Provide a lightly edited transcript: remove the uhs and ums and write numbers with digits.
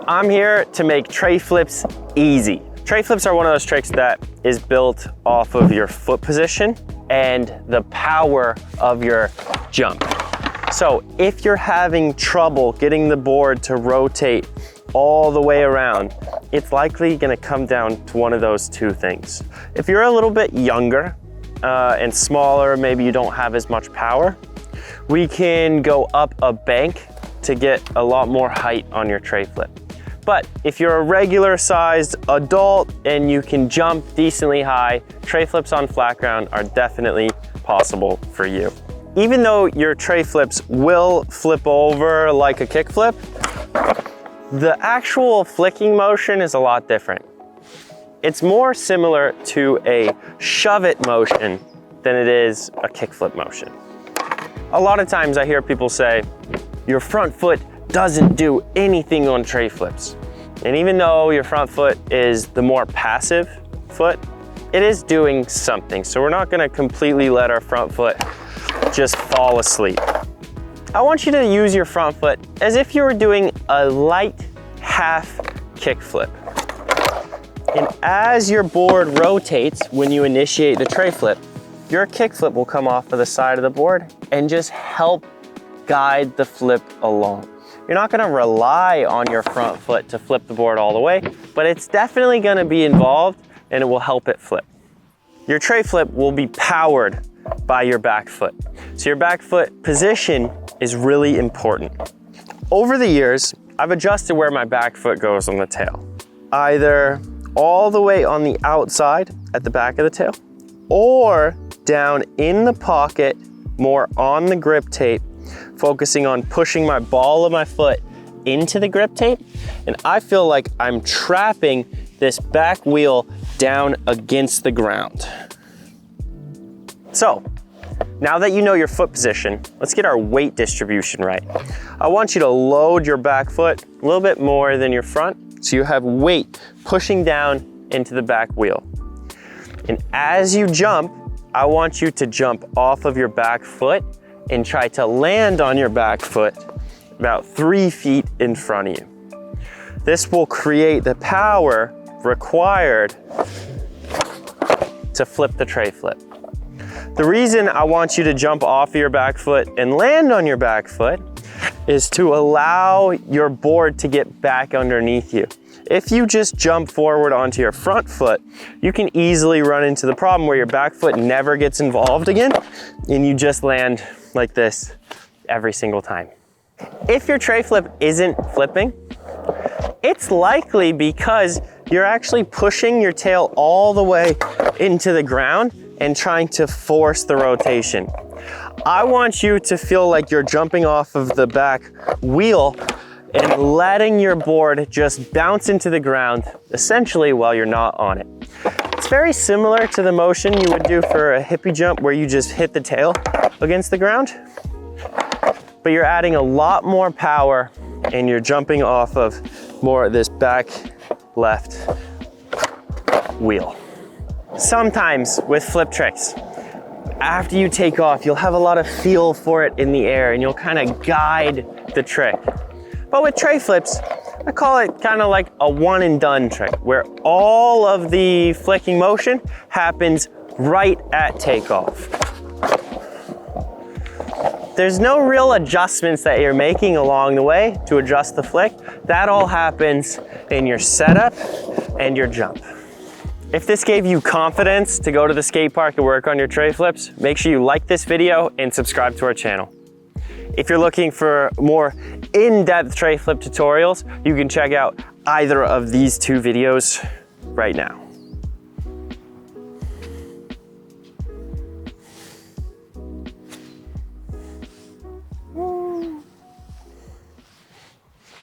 I'm here to make tray flips easy. Tray flips are one of those tricks that is built off of your foot position and the power of your jump. So if you're having trouble getting the board to rotate all the way around, it's likely gonna come down to one of those two things. If you're a little bit younger and smaller, maybe you don't have as much power, we can go up a bank to get a lot more height on your tray flip. But if you're a regular sized adult and you can jump decently high, tray flips on flat ground are definitely possible for you. Even though your tray flips will flip over like a kick flip, the actual flicking motion is a lot different. It's more similar to a shove it motion than it is a kickflip motion. A lot of times I hear people say, your front foot doesn't do anything on tray flips. And even though your front foot is the more passive foot, it is doing something. So we're not gonna completely let our front foot just fall asleep. I want you to use your front foot as if you were doing a light half kick flip. And as your board rotates when you initiate the tray flip, your kick flip will come off of the side of the board and just help guide the flip along. You're not gonna rely on your front foot to flip the board all the way, but it's definitely gonna be involved and it will help it flip. Your tray flip will be powered by your back foot. So your back foot position is really important. Over the years, I've adjusted where my back foot goes on the tail. Either all the way on the outside at the back of the tail, or down in the pocket, more on the grip tape, focusing on pushing my ball of my foot into the grip tape. And I feel like I'm trapping this back wheel down against the ground. So, now that you know your foot position, let's get our weight distribution right. I want you to load your back foot a little bit more than your front, so you have weight pushing down into the back wheel. And as you jump, I want you to jump off of your back foot and try to land on your back foot about 3 feet in front of you. This will create the power required to flip the tray flip. The reason I want you to jump off of your back foot and land on your back foot is to allow your board to get back underneath you. If you just jump forward onto your front foot, you can easily run into the problem where your back foot never gets involved again and you just land like this every single time. If your tray flip isn't flipping, it's likely because you're actually pushing your tail all the way into the ground and trying to force the rotation. I want you to feel like you're jumping off of the back wheel and letting your board just bounce into the ground, essentially while you're not on it. It's very similar to the motion you would do for a hippie jump where you just hit the tail against the ground, but you're adding a lot more power and you're jumping off of more of this back left wheel. Sometimes with flip tricks, after you take off, you'll have a lot of feel for it in the air and you'll kind of guide the trick. But with tray flips, I call it kind of like a one and done trick where all of the flicking motion happens right at takeoff. There's no real adjustments that you're making along the way to adjust the flick. That all happens in your setup and your jump. If this gave you confidence to go to the skate park and work on your tray flips, make sure you like this video and subscribe to our channel. If you're looking for more in-depth tray flip tutorials, you can check out either of these two videos right now.